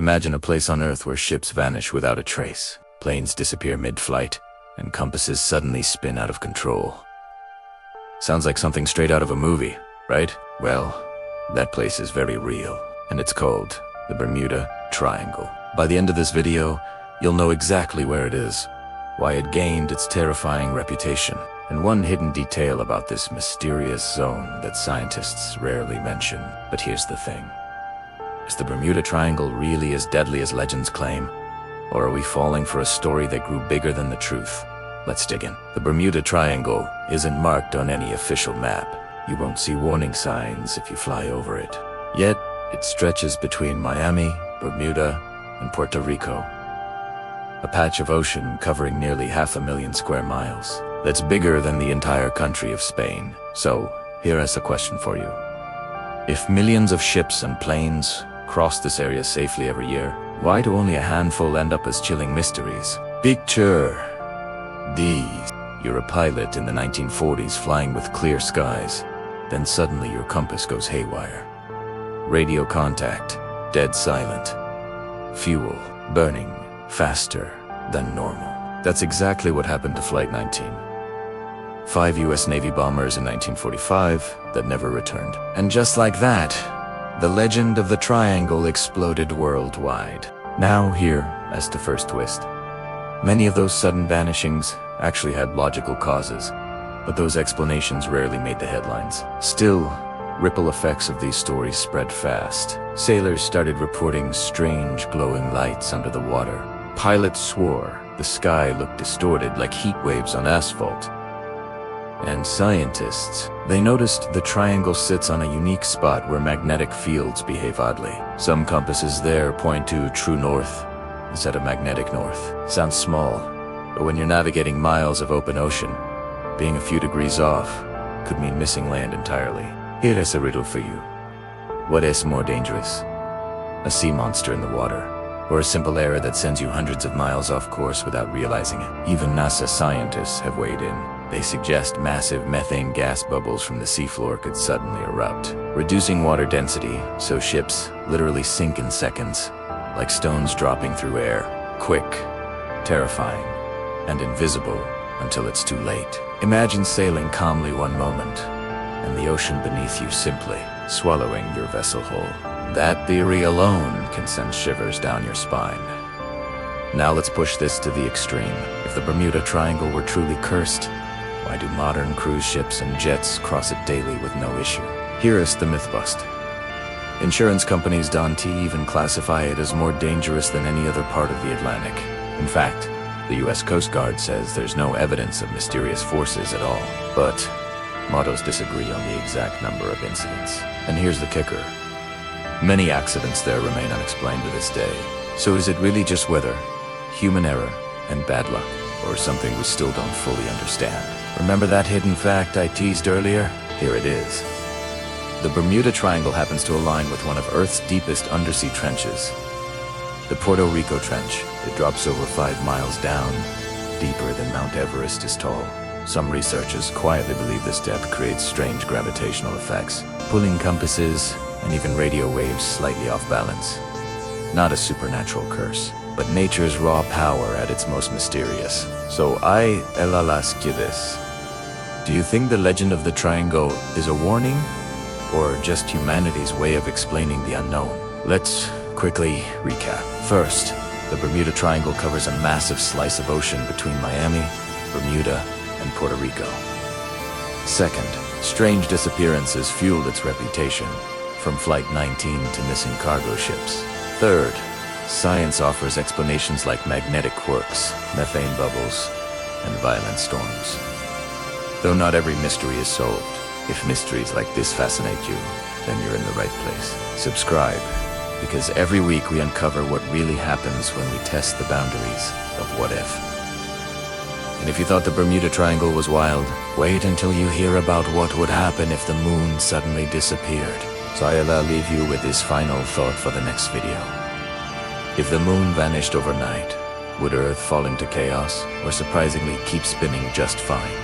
Imagine a place on Earth where ships vanish without a trace, planes disappear mid-flight, and compasses suddenly spin out of control. Sounds like something straight out of a movie, right? Well, that place is very real, and it's called the Bermuda Triangle. By the end of this video, you'll know exactly where it is, why it gained its terrifying reputation, and one hidden detail about this mysterious zone that scientists rarely mention. But here's the thing. Is the Bermuda Triangle really as deadly as legends claim? Or are we falling for a story that grew bigger than the truth? Let's dig in. The Bermuda Triangle isn't marked on any official map. You won't see warning signs if you fly over it. Yet, it stretches between Miami, Bermuda, and Puerto Rico. A patch of ocean covering nearly 500,000 square miles. That's bigger than the entire country of Spain. So, here is a question for you. If millions of ships and planes cross this area safely every year, why do only a handful end up as chilling mysteries? Picture these. You're a pilot in the 1940s flying with clear skies. Then suddenly your compass goes haywire. Radio contact, dead silent. Fuel, burning faster than normal. That's exactly what happened to Flight 19. 5 US Navy bombers in 1945 that never returned. And just like that, the legend of the Triangle exploded worldwide. Now here, as the first twist. Many of those sudden vanishings actually had logical causes, but those explanations rarely made the headlines. Still, ripple effects of these stories spread fast. Sailors started reporting strange glowing lights under the water. Pilots swore the sky looked distorted like heat waves on asphalt. And scientists, they noticed the triangle sits on a unique spot where magnetic fields behave oddly. Some compasses there point to true north instead of magnetic north. Sounds small, but when you're navigating miles of open ocean, being a few degrees off could mean missing land entirely. Here is a riddle for you. What is more dangerous? A sea monster in the water, or a simple error that sends you hundreds of miles off course without realizing it? Even NASA scientists have weighed in. They suggest massive methane gas bubbles from the seafloor could suddenly erupt, reducing water density so ships literally sink in seconds, like stones dropping through air. Quick, terrifying, and invisible until it's too late. Imagine sailing calmly one moment, and the ocean beneath you simply swallowing your vessel whole. That theory alone can send shivers down your spine. Now let's push this to the extreme. If the Bermuda Triangle were truly cursed, why do modern cruise ships and jets cross it daily with no issue? Here is the myth bust. Insurance companies don't even classify it as more dangerous than any other part of the Atlantic. In fact, the US Coast Guard says there's no evidence of mysterious forces at all. But mottos disagree on the exact number of incidents. And here's the kicker. Many accidents there remain unexplained to this day. So is it really just weather, human error, and bad luck, or something we still don't fully understand? Remember that hidden fact I teased earlier? Here it is. The Bermuda Triangle happens to align with one of Earth's deepest undersea trenches, the Puerto Rico Trench. It drops over 5 miles down, deeper than Mount Everest is tall. Some researchers quietly believe this depth creates strange gravitational effects, pulling compasses and even radio waves slightly off balance. Not a supernatural curse, but nature's raw power at its most mysterious. So I'll ask you this. Do you think the legend of the Triangle is a warning, or just humanity's way of explaining the unknown? Let's quickly recap. First, the Bermuda Triangle covers a massive slice of ocean between Miami, Bermuda, and Puerto Rico. Second, strange disappearances fueled its reputation, from Flight 19 to missing cargo ships. Third, science offers explanations like magnetic quirks, methane bubbles, and violent storms. Though not every mystery is solved, if mysteries like this fascinate you, then you're in the right place. Subscribe, because every week we uncover what really happens when we test the boundaries of what if. And if you thought the Bermuda Triangle was wild, wait until you hear about what would happen if the moon suddenly disappeared. So I'll leave you with this final thought for the next video. If the moon vanished overnight, would Earth fall into chaos, or surprisingly keep spinning just fine?